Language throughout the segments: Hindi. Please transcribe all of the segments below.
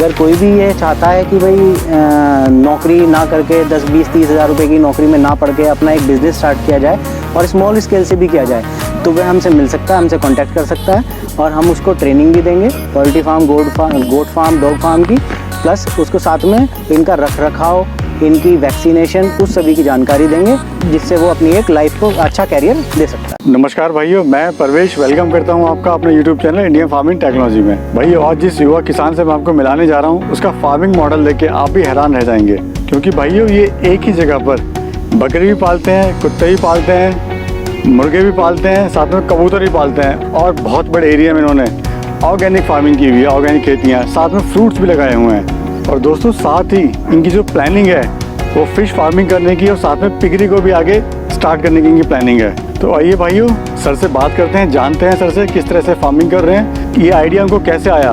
अगर कोई भी ये चाहता है कि भाई नौकरी ना करके 10-20-30 हज़ार रुपये की नौकरी में ना पढ़ के अपना एक बिज़नेस स्टार्ट किया जाए और स्मॉल स्केल से भी किया जाए, तो वह हमसे मिल सकता है, हमसे कांटेक्ट कर सकता है और हम उसको ट्रेनिंग भी देंगे poultry farm, goat farm, dog farm की, प्लस उसको साथ में इनका रख रखाव, इनकी वैक्सीनेशन, उस सभी की जानकारी देंगे जिससे वो अपनी एक लाइफ को अच्छा कैरियर दे सकता है। नमस्कार भाइयों, मैं परवेश वेलकम करता हूं आपका अपने YouTube channel Indian farming technology में। भाइयों, आज जिस युवा किसान से मैं आपको मिलाने जा रहा हूं उसका फार्मिंग मॉडल देख आप भी हैरान रह जाएंगे, क्योंकि भाइयों ये एक ही जगह पर बकरी भी पालते हैं, कुत्ते भी पालते हैं, मुर्गे भी पालते हैं, साथ में कबूतर भी पालते हैं और बहुत बड़े एरिया में इन्होंने ऑर्गेनिक फार्मिंग की हुई है, ऑर्गेनिक खेतियाँ, साथ में फ्रूट्स भी लगाए हुए हैं। और दोस्तों साथ ही इनकी जो प्लानिंग है वो फिश फार्मिंग करने की और साथ में पिगरी को भी आगे स्टार्ट करने की इनकी प्लानिंग है। तो आइए भाइयों, सर से बात करते हैं, जानते हैं सर से किस तरह से फार्मिंग कर रहे हैं, ये आइडिया उनको कैसे आया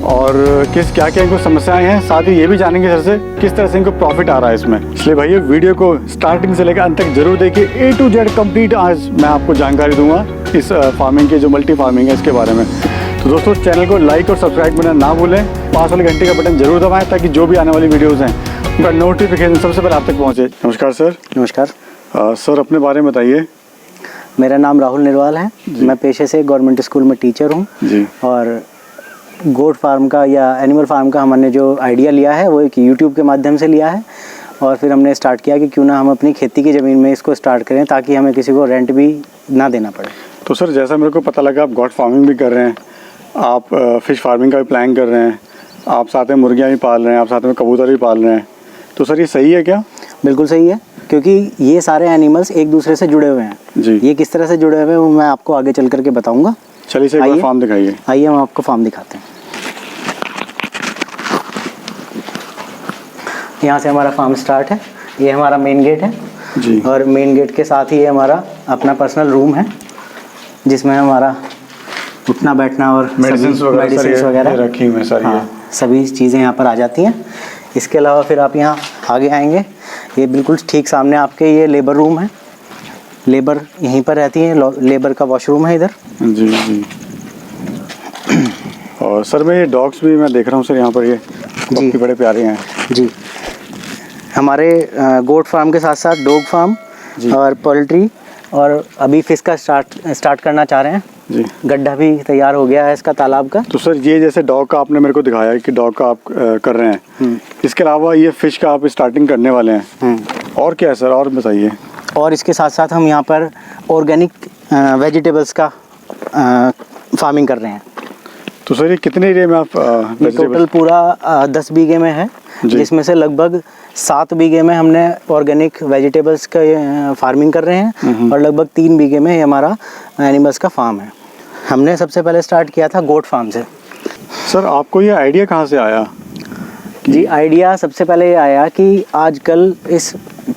और क्या क्या इनको समस्याएं हैं, साथ ही ये भी जानेंगे सर से किस तरह से इनको प्रॉफिट आ रहा है इसमें। इसलिए भाइयों वीडियो को स्टार्टिंग से लेकर अंत तक जरूर देखिए, A to Z कंप्लीट आज मैं आपको जानकारी दूंगा इस फार्मिंग के जो मल्टी फार्मिंग है इसके बारे में। तो दोस्तों चैनल को लाइक और सब्सक्राइब करना ना भूलें, पास वाले घंटे का बटन जरूर दबाएं ताकि जो भी आने वाली वीडियोज़ हैं उनका नोटिफिकेशन सबसे पहले आप तक पहुँचे। नमस्कार सर। नमस्कार सर, अपने बारे में बताइए। मेरा नाम राहुल निर्वाल है, मैं पेशे से गवर्नमेंट स्कूल में टीचर हूँ जी। और गोट फार्म का या एनिमल फार्म का हमने जो आइडिया लिया है वो एक यूट्यूब के माध्यम से लिया है और फिर हमने स्टार्ट किया कि क्यों ना हम अपनी खेती की ज़मीन में इसको स्टार्ट करें ताकि हमें किसी को रेंट भी ना देना पड़े। तो सर, जैसा मेरे को पता लगा आप गोट फार्मिंग भी कर रहे हैं, आप फिश फार्मिंग का भी प्लान कर रहे हैं, आप साथ में मुर्गियाँ भी पाल रहे हैं, आप साथ में कबूतर भी पाल रहे हैं, तो सर ये सही है क्या? बिल्कुल सही है, क्योंकि ये सारे एनिमल्स एक दूसरे से जुड़े हुए हैं जी। ये किस तरह से जुड़े हुए हैं वो मैं आपको आगे चल करके बताऊंगा। चलिए से एक बार फार्म दिखाइए। आइए हम आपको फार्म दिखाते हैं। यहाँ से हमारा फार्म स्टार्ट है, ये हमारा मेन गेट है जी। और मेन गेट के साथ ही ये हमारा अपना पर्सनल रूम है जिसमें हमारा उठना बैठना और मेडिसिन वगैरह रखी हुई है सारी। हाँ, सभी चीज़ें यहाँ पर आ जाती हैं। इसके अलावा फिर आप यहाँ आगे आएंगे, ये बिल्कुल ठीक सामने आपके ये लेबर रूम है, लेबर यहीं पर रहती है, लेबर का वॉशरूम है इधर। जी जी। और सर मैं ये डॉग्स भी मैं देख रहा हूँ सर, यहाँ पर ये जी बड़े प्यारे हैं जी। हमारे गोट फार्म के साथ साथ डॉग फार्म और पोल्ट्री और अभी फिश का स्टार्ट करना चाह रहे हैं जी। गड्ढा भी तैयार हो गया है इसका, तालाब का। तो सर ये जैसे डॉग का आपने मेरे को दिखाया कि डॉग का आप कर रहे हैं, इसके अलावा ये फिश का आप स्टार्टिंग करने वाले हैं, और क्या है सर, और बताइए। और इसके साथ साथ हम यहाँ पर ऑर्गेनिक वेजिटेबल्स का फार्मिंग कर रहे हैं। तो सर ये कितने एरिया में आप ये टोटल पूरा 10 बीघे में है, जिसमें से लगभग 7 बीघे में हमने ऑर्गेनिक वेजिटेबल्स का फार्मिंग कर रहे हैं और लगभग 3 बीघे में हमारा एनिमल्स का फार्म है। हमने सबसे पहले स्टार्ट किया था गोट फार्म से। सर आपको ये आइडिया कहाँ से आया? जी, आइडिया सबसे पहले ये आया कि आजकल इस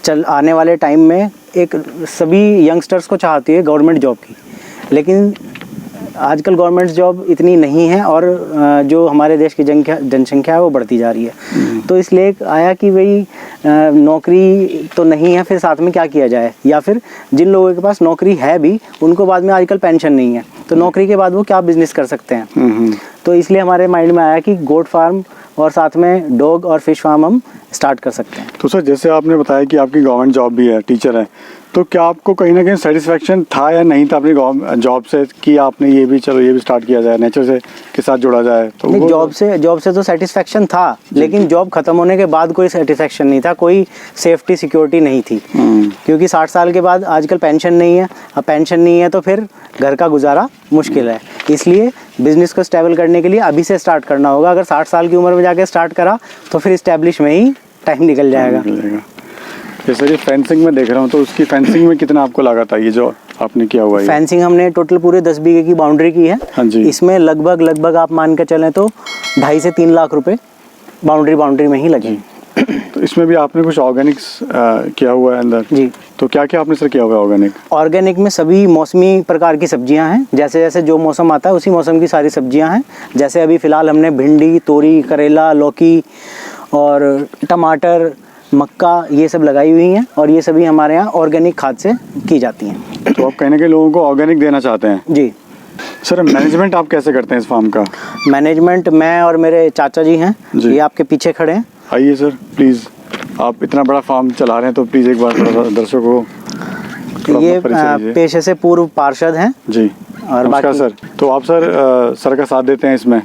आने वाले टाइम में एक सभी यंगस्टर्स को चाहती है गवर्नमेंट जॉब की, लेकिन आजकल गवर्नमेंट जॉब इतनी नहीं है और जो हमारे देश की जनसंख्या है वो बढ़ती जा रही है। तो इसलिए आया कि भाई नौकरी तो नहीं है, फिर साथ में क्या किया जाए, या फिर जिन लोगों के पास नौकरी है भी उनको बाद में आजकल पेंशन नहीं है, तो नौकरी के बाद वो क्या बिजनेस कर सकते हैं। तो इसलिए हमारे माइंड में आया कि गोट फार्म और साथ में डॉग और फिश फार्म हम स्टार्ट कर सकते हैं। तो सर जैसे आपने बताया कि आपकी गवर्नमेंट जॉब भी है, टीचर है, तो क्या आपको कहीं ना कहीं सेटिस्फेक्शन था या नहीं था अपनी जॉब से कि आपने ये भी स्टार्ट किया जाए, नेचर से के साथ जोड़ा जाए? तो नहीं, जॉब से तो सेटिस्फेक्शन था, लेकिन जॉब खत्म होने के बाद कोई सेटिस्फेक्शन नहीं था, कोई सेफ्टी सिक्योरिटी नहीं थी, क्योंकि 60 साल के बाद आजकल पेंशन नहीं है। अब पेंशन नहीं है तो फिर घर का गुजारा मुश्किल है, इसलिए बिजनेस को स्टेबल करने के लिए अभी से स्टार्ट करना होगा। अगर 60 साल की उम्र में जाके स्टार्ट करा तो फिर इस्टेब्लिश में ही टाइम निकल जाएगा। जैसे ये फेंसिंग में देख रहा हूँ, तो उसकी फेंसिंग में कितना आपको लागत आई, ये जो आपने किया हुआ है? फेंसिंग हमने टोटल पूरे 10 बीघे की बाउंड्री की है। हाँ जी। इसमें लगभग आप मान के चलें तो 2.5 से 3 लाख रुपए बाउंड्री में ही लगे। तो इसमें भी आपने कुछ ऑर्गेनिक्स किया हुआ है अंदर? जी। तो क्या क्या आपने सर किया हुआ है ऑर्गेनिक? ऑर्गेनिक में सभी मौसमी प्रकार की सब्जियां हैं, जैसे जैसे जो मौसम आता है उसी मौसम की सारी सब्जियां हैं। जैसे अभी फ़िलहाल हमने भिंडी, तोरी, करेला, लौकी और टमाटर, मक्का ये सब लगाई हुई हैं और ये सभी हमारे यहाँ ऑर्गेनिक खाद से की जाती हैं। तो आप कहीं ना कहीं लोगों को ऑर्गेनिक देना चाहते हैं? जी। सर मैनेजमेंट आप कैसे करते हैं इस फार्म का? मैनेजमेंट मैं और मेरे चाचा जी हैं, जी। ये आपके पीछे खड़े हैं। आइए सर प्लीज़, आप इतना बड़ा फार्म चला रहे हैं तो प्लीज़ एक बार थोड़ा सा दर्शकों को ये अपना परिचय दीजिए। पेशे से पूर्व पार्षद हैं। जी और नमस्कार बाकी सर। तो आप सर का साथ देते हैं इसमें?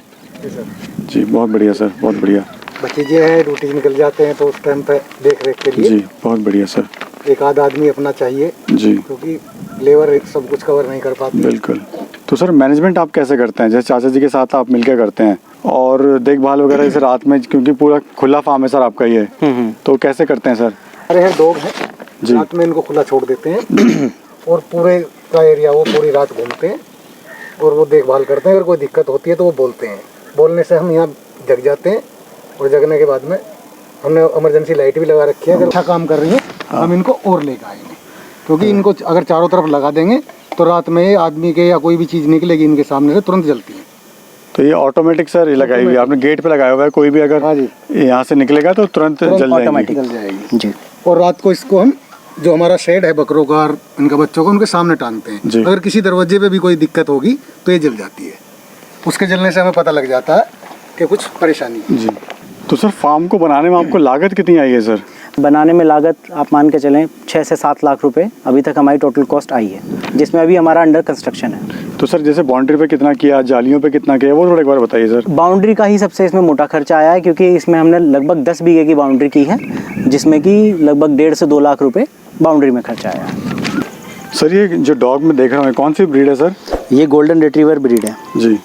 जी बहुत बढ़िया सर, बहुत बढ़िया। भतीजे हैं, ड्यूटी निकल जाते हैं तो उस टाइम पे देख रेख के लिए जी बहुत बढ़िया सर। एक आध आदमी अपना चाहिए, जी क्योंकि लेबर सब कुछ कवर नहीं कर पाते। बिल्कुल। तो सर मैनेजमेंट आप कैसे करते हैं? जैसे चाचा जी के साथ आप मिलकर करते हैं और देखभाल वगैरह जैसे रात में, क्योंकि पूरा खुला फार्म है सर आपका ये, तो कैसे करते हैं सर? अरे हैं डॉग हैं, जी। रात में इनको खुला छोड़ देते हैं और पूरे का एरिया वो पूरी रात घूमते हैं और वो देखभाल करते हैं। अगर कोई दिक्कत होती है तो वो बोलते हैं, बोलने से हम यहाँ जग जाते हैं और जगने के बाद में हमने इमरजेंसी लाइट भी लगा रखी है। अगर अच्छा काम कर रही है हम इनको और लेकर आएंगे, क्योंकि इनको अगर चारों तरफ लगा देंगे तो रात में आदमी के या कोई भी चीज़ निकलेगी इनके सामने से तुरंत जलती है। तो ये ऑटोमेटिक सर ये लगाई हुई है आपने, गेट पे लगाया हुआ है, कोई भी अगर हाँ जी, यहाँ से निकलेगा तो तुरंत जल जाएगी। ऑटोमेटिक जल जाएगी जी। और रात को इसको हम जो हमारा शेड है बकरों का और इनका बच्चों का, उनके सामने टांगते जी। हैं। अगर किसी दरवाजे पे भी कोई दिक्कत होगी तो ये जल जाती है। उसके जलने से हमें पता लग जाता है कि कुछ परेशानी है। जी। तो सर फार्म को बनाने में आपको लागत कितनी आई है सर? बनाने में लागत आप मान के चलें 6 से 7 लाख रुपए अभी तक हमारी टोटल कॉस्ट आई है, जिसमें अभी हमारा अंडर कंस्ट्रक्शन है। तो सर जैसे बाउंड्री पे कितना किया, जालियों पे कितना किया, वो थोड़ा एक बार बताइए सर। बाउंड्री का ही सबसे इसमें मोटा खर्चा आया है, क्योंकि इसमें हमने लगभग 10 बीघे की बाउंड्री की है, जिसमें कि लगभग 1.5 से 2 लाख रुपए बाउंड्री में खर्चा आया है। सर ये जो डॉग में देख रहा हूँ कौन सी ब्रीड है सर? ये गोल्डन रिट्रीवर ब्रीड है। जी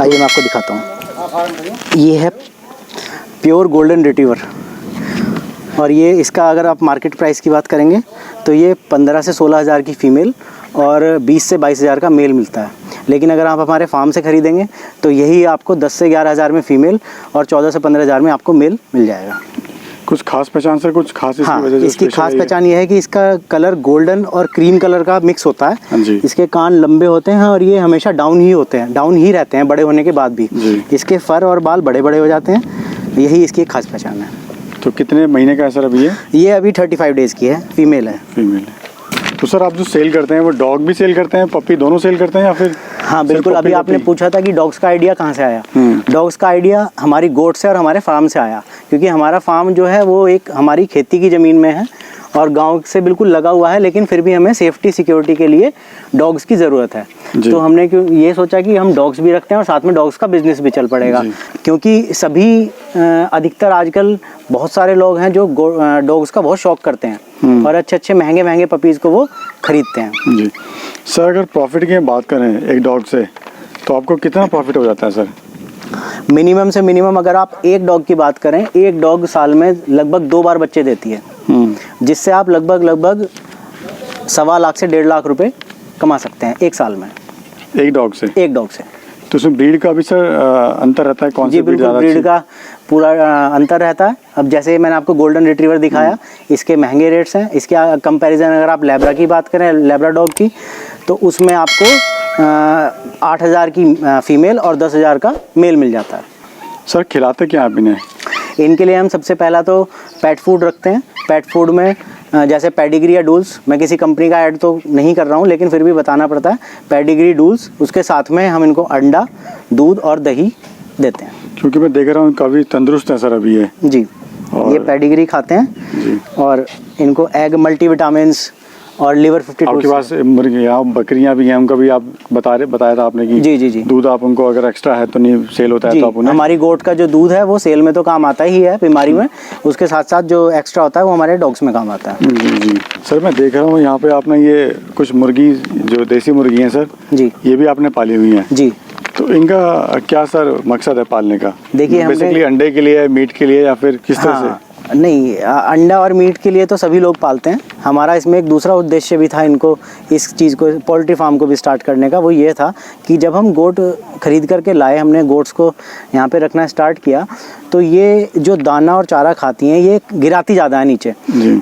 आइए मैं आपको दिखाता हूँ। ये है प्योर गोल्डन रिट्रीवर और ये इसका अगर आप मार्केट प्राइस की बात करेंगे तो ये 15 से 16 हज़ार की फ़ीमेल और 20 से 22 हज़ार का मेल मिलता है। लेकिन अगर आप हमारे फार्म से ख़रीदेंगे तो यही आपको 10 से 11 हज़ार में फ़ीमेल और 14 से 15 हज़ार में आपको मेल मिल जाएगा। कुछ खास पहचान सर, कुछ खास इसकी हाँ, वजह से इसकी special खास है ये? पहचान ये है कि इसका कलर गोल्डन और क्रीम कलर का मिक्स होता है। हाँ जी। इसके कान लंबे होते हैं और ये हमेशा डाउन ही होते हैं, डाउन ही रहते हैं बड़े होने के बाद भी। जी। इसके फर और बाल बड़े बड़े हो जाते हैं, यही इसकी खास पहचान है। तो कितने महीने का है सर अभी ये अभी 35 डेज़ की है, फीमेल है। फीमेल है। तो सर आप जो सेल करते हैं वो डॉग भी सेल करते हैं, पपी दोनों सेल करते हैं या फिर? हाँ बिल्कुल। सिर्फ अभी puppy आपने puppy? पूछा था कि डॉग्स का आइडिया कहाँ से आया। डॉग्स का आइडिया हमारी गोट से और हमारे फार्म से आया, क्योंकि हमारा फार्म जो है वो एक हमारी खेती की ज़मीन में है और गांव से बिल्कुल लगा हुआ है, लेकिन फिर भी हमें सेफ्टी सिक्योरिटी के लिए डॉग्स की ज़रूरत है। तो हमने क्यों ये सोचा कि हम डॉग्स भी रखते हैं और साथ में डॉग्स का बिजनेस भी चल पड़ेगा, क्योंकि सभी अधिकतर आजकल बहुत सारे लोग हैं जो डॉग्स का बहुत शौक करते हैं और अच्छे अच्छे महंगे महंगे पपीज़ को वो खरीदते हैं। जी सर, अगर प्रॉफिट की बात करें एक डॉग से तो आपको कितना प्रॉफिट हो जाता है सर? मिनिमम से मिनिमम अगर आप एक डॉग की बात करें, एक डॉग साल में लगभग 2 बार बच्चे देती है, जिससे आप लगभग 1.25 लाख से 1.5 लाख रुपए कमा सकते हैं एक साल में एक डॉग से? एक डॉग से। तो उसमें ब्रीड का भी सर अंतर रहता है? कौन सी जी ब्रीड बिल्कुल, ज़्यादा ब्रीड अच्छी? का पूरा अंतर रहता है। अब जैसे मैंने आपको गोल्डन रिट्रीवर दिखाया, इसके महंगे रेट्स हैं। इसके कंपैरिजन अगर आप लेब्रा की बात करें, लेब्रा डॉग की, तो उसमें आपको 8,000 की फीमेल और 10,000 का मेल मिल जाता है। सर खिलाते क्या आप इन्हें? इनके लिए हम सबसे पहला तो पेट फूड रखते हैं। पेट फूड में जैसे पेडिग्री या डूल्स, मैं किसी कंपनी का ऐड तो नहीं कर रहा हूँ लेकिन फिर भी बताना पड़ता है, पेडिग्री डूल्स, उसके साथ में हम इनको अंडा, दूध और दही देते हैं। क्योंकि मैं देख रहा हूँ काफ़ी तंदुरुस्त है सर अभी ये। जी, ये पेडिग्री खाते हैं जी। और इनको एग मल्टीविटामिन्स और लिवर 52। आपके पास मुर्गियाँ बकरियाँ भी हैं, उनका भी आप बताया था आपने कि जी दूध आप उनको अगर एक्स्ट्रा है तो नहीं सेल होता है जी, तो आप उन्हें? हमारी गोट का जो दूध है वो सेल में तो काम आता ही है बीमारी में, उसके साथ साथ जो एक्स्ट्रा होता है वो हमारे डॉग्स में काम आता है। जी सर, मैं देख रहा हूँ यहाँ पे आपने ये कुछ मुर्गी जो देसी मुर्गी हैं सर, जी ये भी आपने पाली हुई हैं। जी। तो इनका क्या सर मकसद है पालने का? देखिए, हमने बेसिकली अंडे के लिए, मीट के लिए या फिर किस तरह से? हाँ, नहीं, अंडा और मीट के लिए तो सभी लोग पालते हैं। हमारा इसमें एक दूसरा उद्देश्य भी था इनको, इस चीज़ को, पोल्ट्री फार्म को भी स्टार्ट करने का। वो ये था कि जब हम गोट खरीद करके लाए, हमने गोट्स को यहाँ पे रखना स्टार्ट किया, तो ये जो दाना और चारा खाती हैं ये गिराती ज़्यादा है नीचे,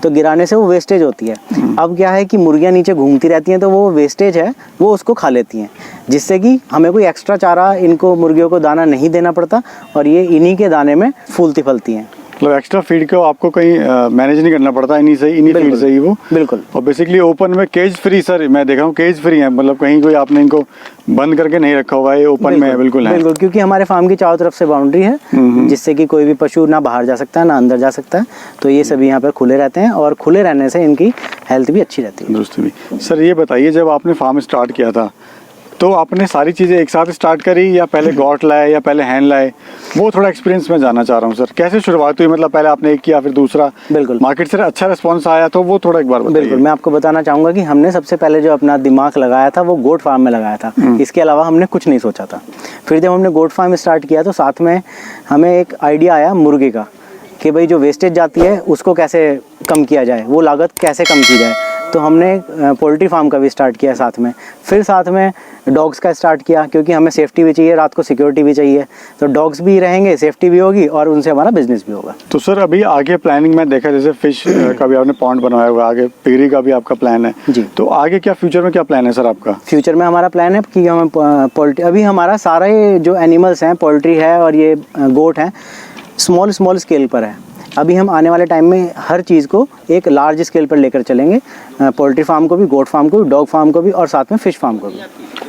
तो गिराने से वो वेस्टेज होती है। अब क्या है कि मुर्गियाँ नीचे घूमती रहती हैं तो वो वेस्टेज है वो उसको खा लेती हैं, जिससे कि हमें कोई एक्स्ट्रा चारा इनको मुर्गियों को दाना नहीं देना पड़ता और ये इन्हीं के दाने में फूलती फलती हैं। मतलब एक्स्ट्रा फीड को आपको कहीं मैनेज नहीं करना पड़ता, इन्हीं फीड बिल्कुल। से ही वो। बिल्कुल। और बेसिकली ओपन में केज फ्री सर, मैं देखा हूँ केज फ्री है, मतलब कहीं कोई आपने इनको बंद करके नहीं रखा हुआ है, ये ओपन में है बिल्कुल है। बिल्कुल, क्योंकि हमारे फार्म की चारों तरफ से बाउंड्री है जिससे कि कोई भी पशु ना बाहर जा सकता है ना अंदर जा सकता है, तो ये सभी यहाँ पर खुले रहते हैं और खुले रहने से इनकी हेल्थ भी अच्छी रहती है। दुरुस्त भी। सर ये बताइए, जब आपने फार्म स्टार्ट किया था तो आपने सारी चीज़ें एक साथ स्टार्ट करी या पहले गॉट लाए या पहले हैंड लाए, वो थोड़ा एक्सपीरियंस मैं जानना चाह रहा हूँ सर। कैसे शुरुआत हुई, मतलब पहले आपने एक किया फिर दूसरा, बिल्कुल। मार्केट से अच्छा रिस्पॉन्स आया तो वो थोड़ा एक बार बताइए। बिल्कुल, मैं आपको बताना चाहूँगा कि हमने सबसे पहले जो अपना दिमाग लगाया था वो गोट फार्म में लगाया था, इसके अलावा हमने कुछ नहीं सोचा था। फिर जब हमने गोट फार्म स्टार्ट किया तो साथ में हमें एक आइडिया आया मुर्गे का कि भाई जो वेस्टेज जाती है उसको कैसे कम किया जाए, वो लागत कैसे कम की जाए, तो हमने पोल्ट्री फार्म का भी स्टार्ट किया साथ में। फिर साथ में डॉग्स का स्टार्ट किया क्योंकि हमें सेफ्टी भी चाहिए, रात को सिक्योरिटी भी चाहिए, तो डॉग्स भी रहेंगे, सेफ्टी भी होगी और उनसे हमारा बिजनेस भी होगा। तो सर अभी आगे प्लानिंग में देखा, जैसे फिश का भी आपने पॉन्ड बनवाया हुआ, आगे पिगरी का भी आपका प्लान है जी। तो आगे क्या फ्यूचर में क्या प्लान है सर आपका? फ्यूचर में हमारा प्लान है कि हम पोल्ट्री, अभी हमारा सारा ये जो एनिमल्स हैं, पोल्ट्री है और ये गोट हैं, स्मॉल स्केल पर है। अभी हम आने वाले टाइम में हर चीज़ को एक लार्ज स्केल पर लेकर चलेंगे, पोल्ट्री फार्म को भी, गोट फार्म को भी, डॉग फार्म को भी और साथ में फिश फार्म को भी।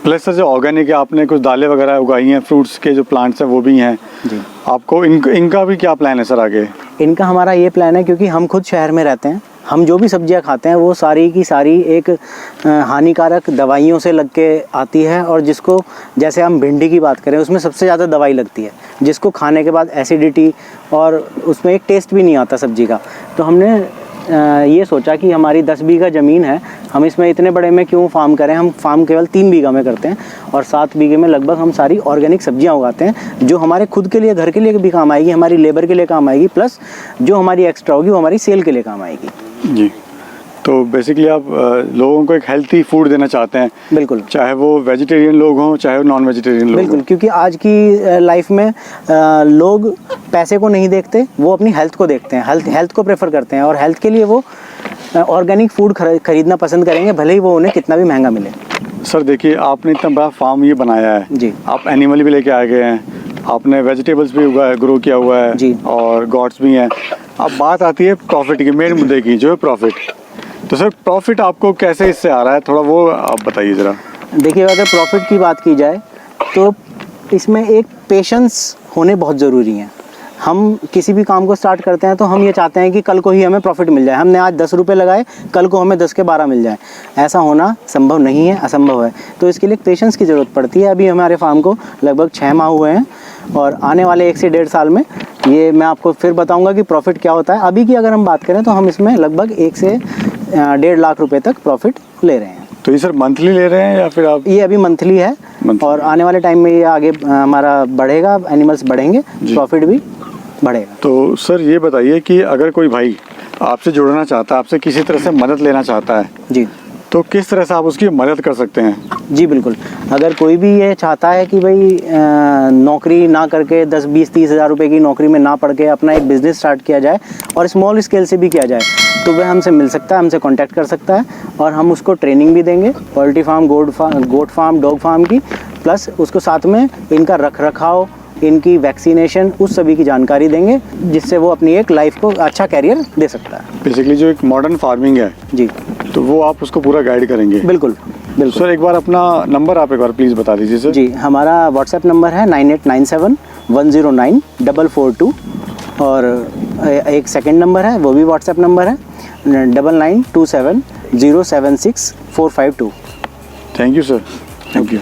प्लस सर जो ऑर्गेनिक है, आपने कुछ दालें वगैरह उगाई हैं, फ्रूट्स के जो प्लांट्स हैं वो भी हैं जी। आपको इनका भी क्या प्लान है सर आगे? इनका हमारा ये प्लान है, क्योंकि हम खुद शहर में रहते हैं, हम जो भी सब्जियां खाते हैं वो सारी की सारी एक हानिकारक दवाइयों से लग के आती है, और जिसको, जैसे हम भिंडी की बात करें, उसमें सबसे ज़्यादा दवाई लगती है, जिसको खाने के बाद एसिडिटी और उसमें एक टेस्ट भी नहीं आता सब्जी का। तो हमने ये सोचा कि हमारी 10 बीघा ज़मीन है, हम इसमें इतने बड़े में क्यों फार्म करें, हम फार्म केवल 3 बीघा में करते हैं और 7 बीघे में लगभग हम सारी ऑर्गेनिक सब्जियां उगाते हैं, जो हमारे खुद के लिए, घर के लिए भी काम आएगी, हमारी लेबर के लिए काम आएगी, प्लस जो हमारी एक्स्ट्रा होगी वो हमारी सेल के लिए काम आएगी। जी। तो बेसिकली आप लोगों को एक हेल्थी फूड देना चाहते हैं? बिल्कुल। चाहे वो वेजिटेरियन लोग हों चाहे वो नॉन वेजिटेरियन लोग बिल्कुल, हों। क्योंकि आज की लाइफ में लोग पैसे को नहीं देखते, वो अपनी हेल्थ को देखते हैं, हेल्थ को प्रेफर करते हैं, और हेल्थ के लिए वो ऑर्गेनिक फूड खरीदना पसंद करेंगे, भले ही वो उन्हें कितना भी महंगा मिले। सर देखिए, आपने इतना बड़ा फार्म ये बनाया है जी। आप एनिमल भी लेके आ गए हैं, आपने वेजिटेबल्स भी ग्रो किया हुआ है जी। और गॉड्स भी हैं। अब बात आती है प्रॉफिट की, मेन मुद्दे की, जो है प्रॉफिट। तो सर प्रॉफिट आपको कैसे इससे आ रहा है, थोड़ा वो आप बताइए ज़रा। देखिए, अगर प्रॉफिट की बात की जाए तो इसमें एक पेशेंस होने बहुत ज़रूरी है। हम किसी भी काम को स्टार्ट करते हैं तो हम ये चाहते हैं कि कल को ही हमें प्रॉफिट मिल जाए, हमने आज 10 रुपये लगाए, कल को हमें 10 के 12 मिल जाए, ऐसा होना संभव नहीं है, असंभव है। तो इसके लिए पेशेंस की ज़रूरत पड़ती है। अभी हमारे फार्म को लगभग 6 माह हुए हैं और आने वाले 1 से 1.5 साल में ये मैं आपको फिर बताऊंगा कि प्रॉफिट क्या होता है। अभी की अगर हम बात करें तो हम इसमें लगभग 1 से 1.5 लाख रुपए तक प्रॉफिट ले रहे हैं। तो ये सर मंथली ले रहे हैं या फिर आप? ये अभी मंथली है और आने वाले टाइम में ये आगे हमारा बढ़ेगा, एनिमल्स बढ़ेंगे, प्रॉफिट भी बढ़ेगा। तो सर ये बताइए कि अगर कोई भाई आपसे जुड़ना चाहता है, आपसे किसी तरह से मदद लेना चाहता है जी, तो किस तरह से आप उसकी मदद कर सकते हैं? जी बिल्कुल। अगर कोई भी ये चाहता है कि भाई नौकरी ना करके 10, 20, 30 हज़ार रुपये की नौकरी में ना पढ़ के अपना एक बिज़नेस स्टार्ट किया जाए और स्मॉल स्केल से भी किया जाए, तो वह हमसे मिल सकता है, हमसे कांटेक्ट कर सकता है और हम उसको ट्रेनिंग भी देंगे, poultry farm, goat farm, dog farm की, प्लस उसको साथ में इनका रख रखाव, इनकी वैक्सीनेशन, उस सभी की जानकारी देंगे, जिससे वो अपनी एक लाइफ को अच्छा कैरियर दे सकता है। बेसिकली जो एक मॉडर्न फार्मिंग है जी, तो वो आप उसको पूरा गाइड करेंगे? बिल्कुल बिल्कुल। सर एक बार अपना नंबर आप एक बार प्लीज़ बता दीजिए सर। जी, हमारा व्हाट्सएप नंबर है 9897109442 और एक सेकंड नंबर है, वो भी व्हाट्सएप नंबर है 9927076452। Thank you sir. Thank you.